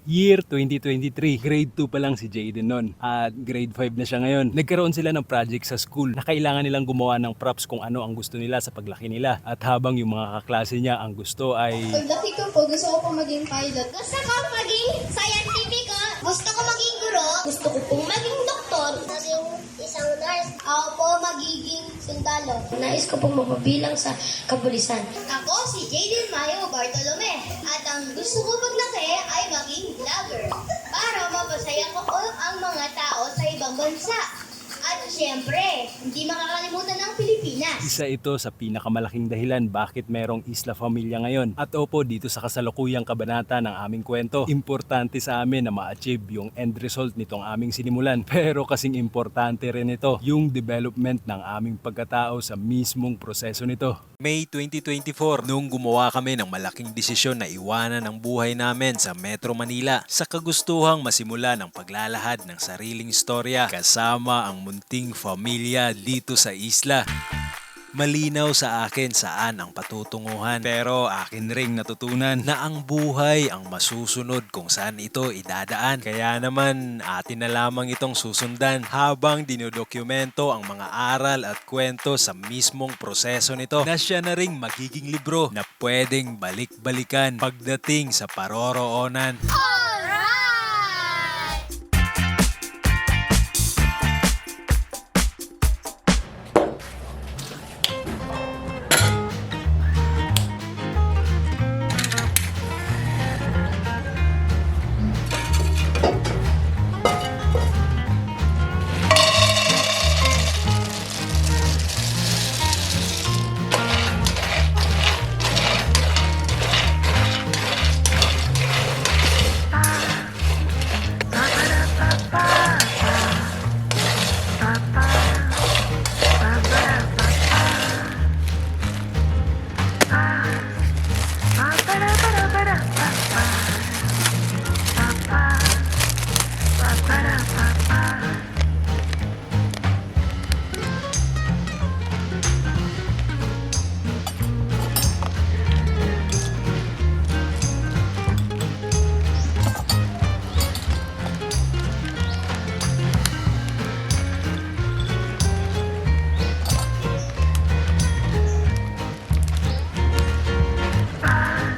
Year 2023, grade 2 pa lang si Jaden nun at grade 5 na siya ngayon. Nagkaroon sila ng project sa school na kailangan nilang gumawa ng props kung ano ang gusto nila sa paglaki nila. At habang yung mga kaklase niya ang gusto ay... Paglaki ko po, gusto ko po maging pilot. Gusto ko maging scientifico. Gusto ko maging guro. Gusto ko pong maging doktor. Maging isang nurse. Ako po magiging sundalo. Nais ko pong mapabilang sa kapulisan. Ako si Jaden Mayo Bartolome. At ang gusto ko paglaki ay maging vlogger. Para mapasaya ko ang mga tao sa ibang bansa. At siyempre, hindi makakalimutan ng Pilipinas. Isa ito sa pinakamalaking dahilan bakit merong Isla Familia ngayon. At opo, dito sa kasalukuyang kabanata ng aming kwento, importante sa amin na ma-achieve yung end result nitong aming sinimulan. Pero kasing importante rin ito, yung development ng aming pagkatao sa mismong proseso nito. May 2024, nung gumawa kami ng malaking desisyon na iwanan ang buhay namin sa Metro Manila sa kagustuhang masimula ng paglalahad ng sariling istorya kasama ang munting pamilya dito sa isla. Malinaw sa akin saan ang patutunguhan pero akin ring natutunan na ang buhay ang masusunod kung saan ito idadaan. Kaya naman atin na lamang itong susundan habang dinodokumento ang mga aral at kwento sa mismong proseso nito na siya na ring magiging libro na pwedeng balik-balikan pagdating sa paroroonan.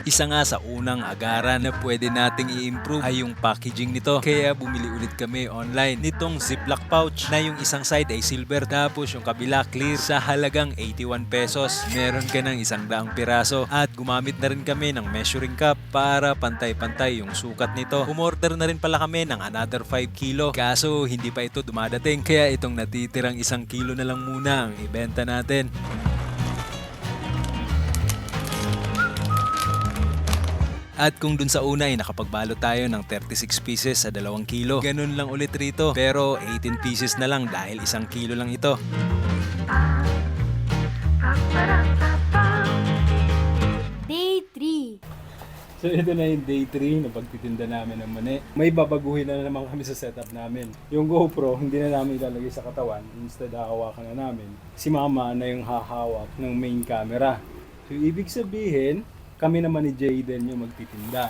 Isa nga sa unang agaran na pwede nating i-improve ay yung packaging nito. Kaya bumili ulit kami online nitong ziplock pouch na yung isang side ay silver tapos yung kabila clear sa halagang 81 pesos. Meron ka ng 100 piraso at gumamit na rin kami ng measuring cup para pantay-pantay yung sukat nito. Umorder na rin pala kami ng another 5 kilo kaso hindi pa ito dumadating kaya itong natitirang 1 kilo na lang muna ang ibenta natin. At kung dun sa una ay nakapagbalot tayo ng 36 pieces sa 2 kilo, ganun lang ulit rito. Pero 18 pieces na lang dahil 1 kilo lang ito. Day 3. So ito na yung day 3 na pagtitinda namin ng mani. May babaguhin na naman kami sa setup namin. Yung GoPro, hindi na namin ilalagay sa katawan. Instead, hahawakan na namin. Si Mama na yung hahawak ng main camera. So ibig sabihin, kami naman ni Jaden yung magtitinda.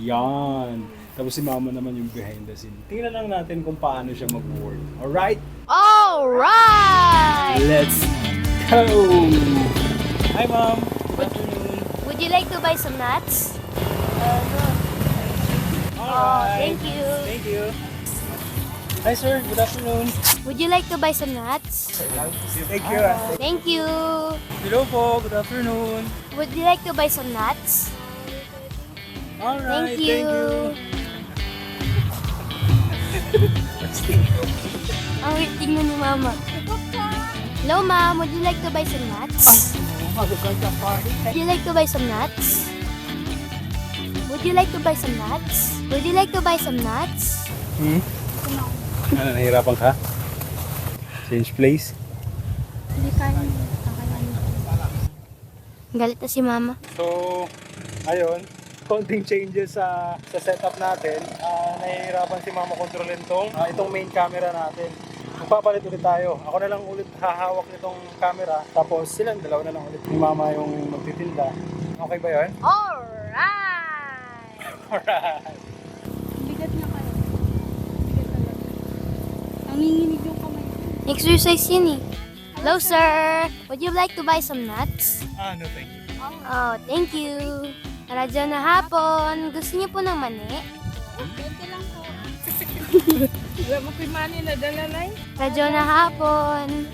Yan. Tapos si Mama naman yung behind the scene. Tingnan lang natin kung paano siya mag-work. Alright? Alright! Let's go! Hi Mom! Good afternoon. Would you like to buy some nuts? No. Alright. Thank you. Thank you. Hi sir, good afternoon. Would you like to buy some nuts? Thank you. Thank you. Hello po, good afternoon. Would you like to buy some nuts? Alright, Thank you. Ang weird tingnan ni Mama. Hello, Mom. Would you like to buy some nuts? Would you like to buy some nuts? Would you like to buy some nuts? Would you like to buy some nuts? Ano, nahihirapan ka? Change place? Hindi kaya. Galit na si Mama. So, ayun, konting changes sa setup natin. Nahihirapan si Mama kontrolin itong main camera natin. Magpapalit ulit tayo. Ako na lang ulit hahawak nitong camera. Tapos silang dalawa na lang ulit. Ni Mama yung magtitinda. Okay ba yun? Alright! Alright. Nanginginig yung kamay. Exercise yun eh. Hello, sir. Would you like to buy some nuts? No thank you. Oh, thank you. Radyo na hapon. Gusto niyo po ng mani? Bente lang po. Wala mo kay money na dala na Radyo na hapon.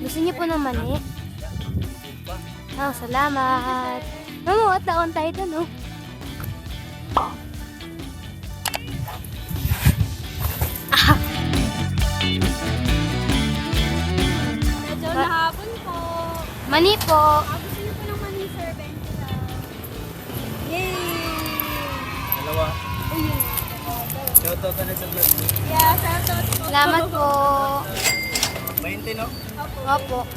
Gusto niyo po ng mani? Oh, salamat. Mamuot taon tayo doon, oh. Medyo nahapon po. Mani po. Gusto niyo po ng money, sir? Bente lang. Yay! Dalawa. Uy, yun. Shoutout na sa vlog. Yeah, shoutout po. Salamat po. 20, no? Opo.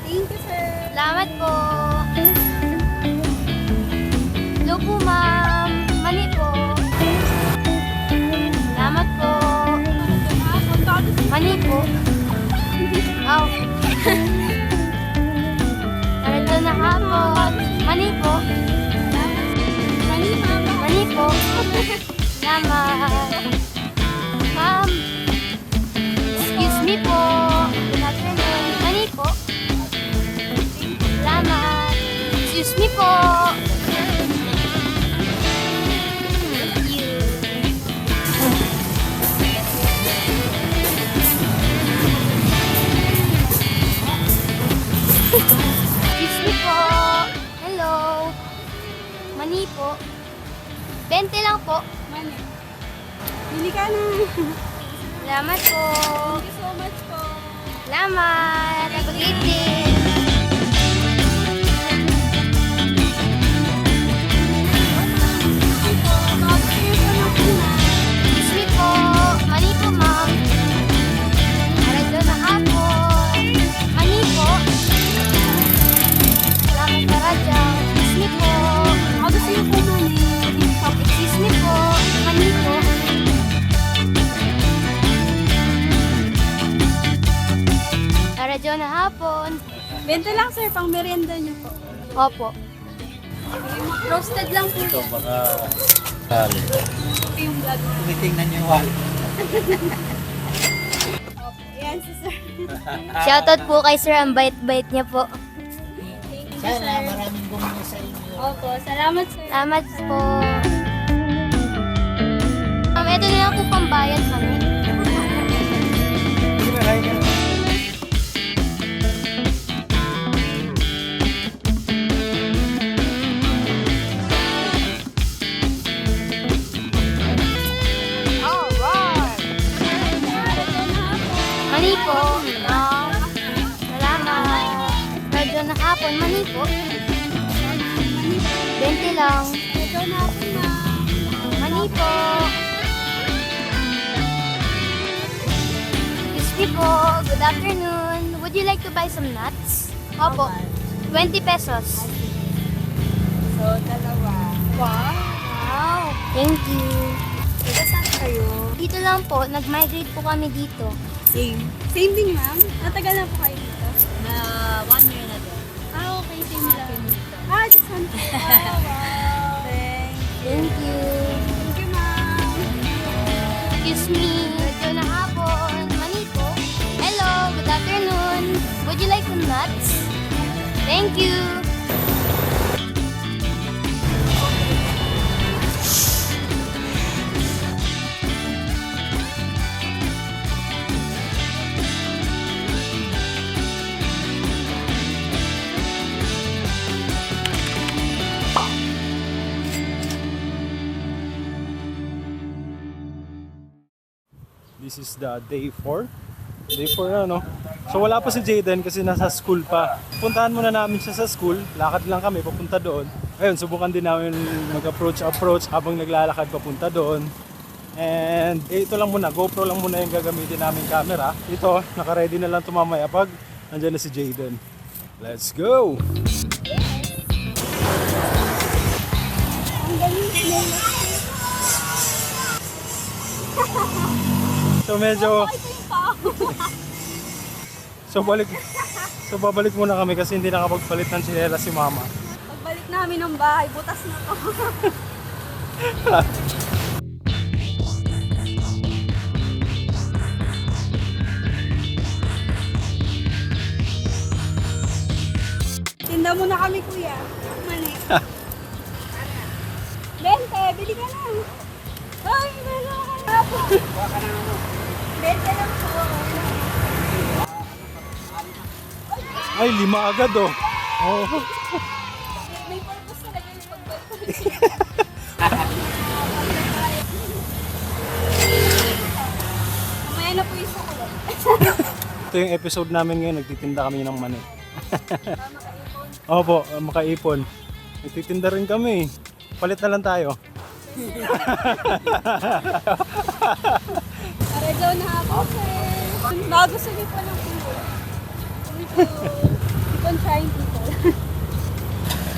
Thank you, sir. Salamat po. Hello po, ma'am. Mani po. Salamat po. Mani po. Oh. Narito na hapon. Mani po. Money, mama. Mani po. Salamat. Ma'am. Excuse me po. Good afternoon. Mani po. Salamat. Excuse me po. Thank you. Excuse me po. Hello. Mani po. 20 lang po. Money. Bili ka na. Salamat po. Thank you so much po. Salamat. Have a great day. Excuse me po. Mani po, ma'am. Narado na hapon. Mani po. Salamat sa radyo. Excuse me po. Gusto niyo po money. Excuse me po. Mani po. Radyo na hapon. Bente lang, sir. Pang merienda niyo po. Opo. Roasted lang po. Ito baka tali. Ito yung vlog na. Titingnan niyo wal. Yan, si sir. Shoutout po kay sir. Ang bait-bait niya po. Thank you, sir. Maraming bumili sa inyo. Opo, salamat, sir. Salamat po. Ito na lang po pambayad, mami. Mani po. Oh, salamat. Radyo na hapon. Mani po. 20 lang. Ito na ako, ma'am. Mani po. Excuse me po. Good afternoon. Would you like to buy some nuts? Opo. 20 pesos. So, dalawa. Wow. Wow. Thank you. Ito saan kayo? Dito lang po. Nag-migrate po kami dito. Same. Same din, ma'am. Natagal na po kayo dito? 1 year na din. Okay, same lang. Just one. Wow. Thank you. Thank you, ma'am. Excuse me. Medyo na hapon. Mani po. Hello. Good afternoon. Would you like some nuts? Thank you. This is the day 4. Day 4 na, no? So wala pa si Jayden kasi nasa school pa. Puntahan muna namin siya sa school. Lakad lang kami papunta doon. Ayun, subukan din namin mag-approach habang naglalakad papunta doon. And ito lang muna, GoPro lang muna yung gagamitin namin camera. Ito, naka-ready na lang ito mamaya pag nandiyan na si Jayden. Let's go! So medyo So babalik muna kami kasi hindi nakapagpalit ng tsinelas si mama. Pagbalik namin ng bahay, butas na to. Tinda mo na kami, kuya. Mani. 20, bili ka na. Ay, meron ka na po. 20 lang po. Ay, 5 agad oh. Oh. May purpose talaga yung pagbalik. Mamaya na po yung sukulot. Ito yung episode namin ngayon, nagtitinda kami ng mani. Opo, makaipon. Nagtitinda rin kami. Palit na lang tayo. Araw na ako, sir. Nagusto niyo pa ng people. Keep on trying people.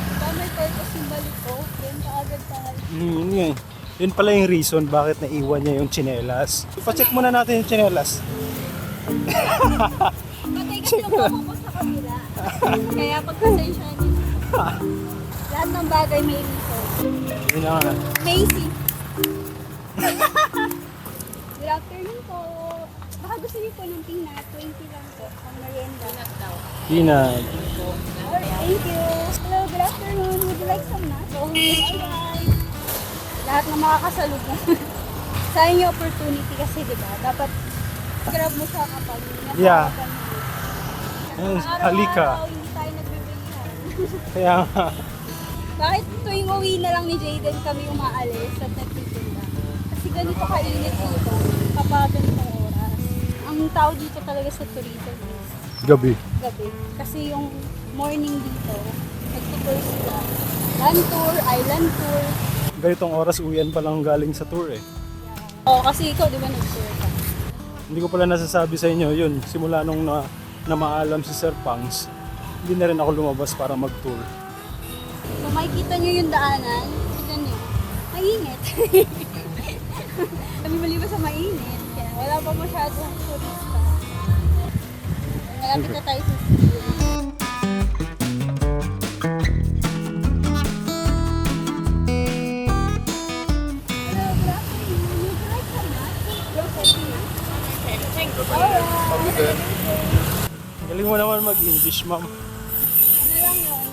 Baka may purpose yung balik ko. Yan kaagad tayo. Yun nga eh. Yun pala yung reason bakit naiwan niya yung tsinelas. Ipacheck muna natin yung tsinelas. Patay kasi nabuko ko sa kabila. Kaya pagpasensya niyo. Lahat ng bagay may reason. Yun na nga. Macy. Good afternoon po. Baka gusto niyo po ng peanut. 20 lang po. Ang merienda. Peanut. Thank you. Hello, good afternoon. Would you like some nuts? Alright. Lahat na makakasalubong. Sayang yung opportunity kasi, di ba? Dapat grab mo siya kapag nasa Yeah. harapan mo. Yes, Araw-araw, halika. hindi tayo nagbibilihan. Kaya nga. Bakit tuwing uwi na lang ni Jayden kami umaalis at nagtitinda? Kasi ganito kainit dito kapag ganitong oras. Ang tao dito talaga sa tourism is Gabi. gabi. Kasi yung morning dito, nagtutour sila. Land tour, island tour. Ganitong oras uwian pa lang galing sa tour eh. Oo, kasi ikaw, di ba nag-tour ka? Hindi ko pala nasasabi sa inyo yun. Simula nung na maalam si Sir Pangs, hindi na rin ako lumabas para mag-tour. So makikita nyo yung daanan, tignan nyo, mainit. Kami maliban sa mainit, kaya wala pa masyadong turista. Malapit na tayo sa Hello, good afternoon. Would you like some nuts? Grocery nuts? Alright. Galing mo naman mag-English, ma'am. Ano lang yun?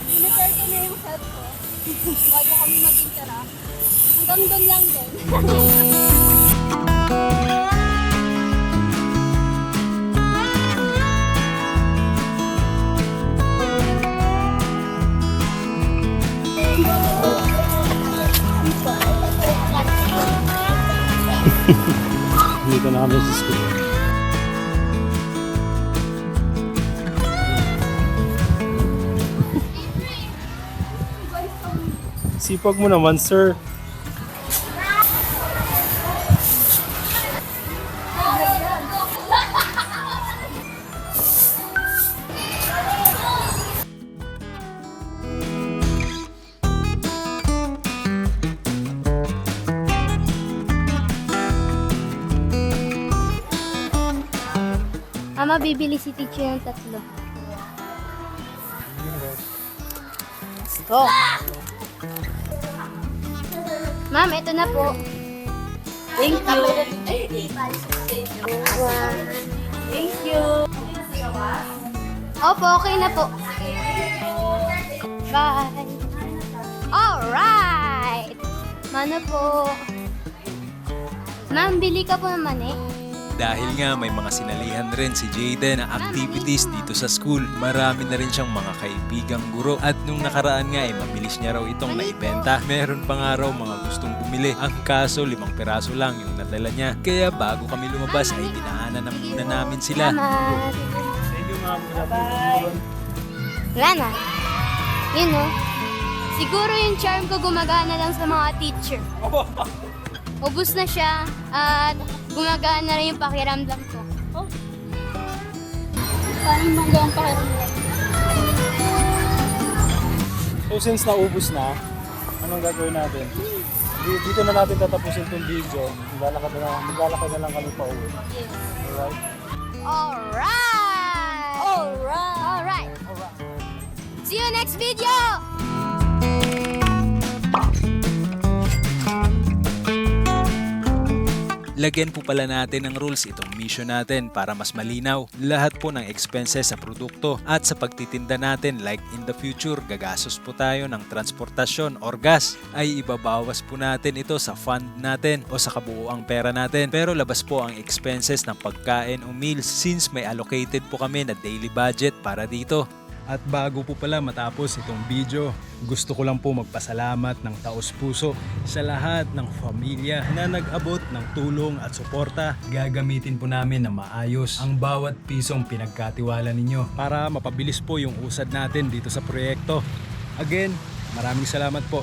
Sinashare ko na yung set ko bago kami mag-interact. Hanggang doon lang din. Dito na kami sa school. Sipag mo naman, sir. Ama, bibili si teacher ng 3. Let's go. Ma'am, ito na po. Thank you. Thank you. Opo, okay na po. Bye. Alright. Mano po. Ma'am, bili ka po ng mani. Dahil nga may mga sinalihan rin si Jayden na activities dito sa school. Marami na rin siyang mga kaibigang guro. At nung nakaraan nga ay mabilis niya raw itong naibenta. Meron pa nga raw mga gustong bumili. Ang kaso 5 piraso lang yung nadala niya. Kaya bago kami lumabas ay dinaanan na muna namin sila. Salamat. Thank you, ma'am. Bye. Wala na. Yun o. Siguro yung charm ko gumagana lang sa mga teacher. Ubus na siya at gumagana rin yung pakiramdam ko. Paano yung mga gawang pakiramdam? So since naubos na, anong gagawin natin? Dito na natin tatapusin itong video. Maglalakad na lang kami pa uwi. Alright? Alright! Alright! Alright! See you next video! Lagyan po pala natin ng rules itong mission natin para mas malinaw. Lahat po ng expenses sa produkto at sa pagtitinda natin like in the future gagastos po tayo ng transportasyon or gas ay ibabawas po natin ito sa fund natin o sa kabuuang pera natin. Pero labas po ang expenses ng pagkain o meals since may allocated po kami na daily budget para dito. At bago po pala matapos itong video, gusto ko lang po magpasalamat ng taos puso sa lahat ng pamilya na nag-abot ng tulong at suporta. Gagamitin po namin na maayos ang bawat pisong pinagkatiwala ninyo para mapabilis po yung usad natin dito sa proyekto. Again, maraming salamat po.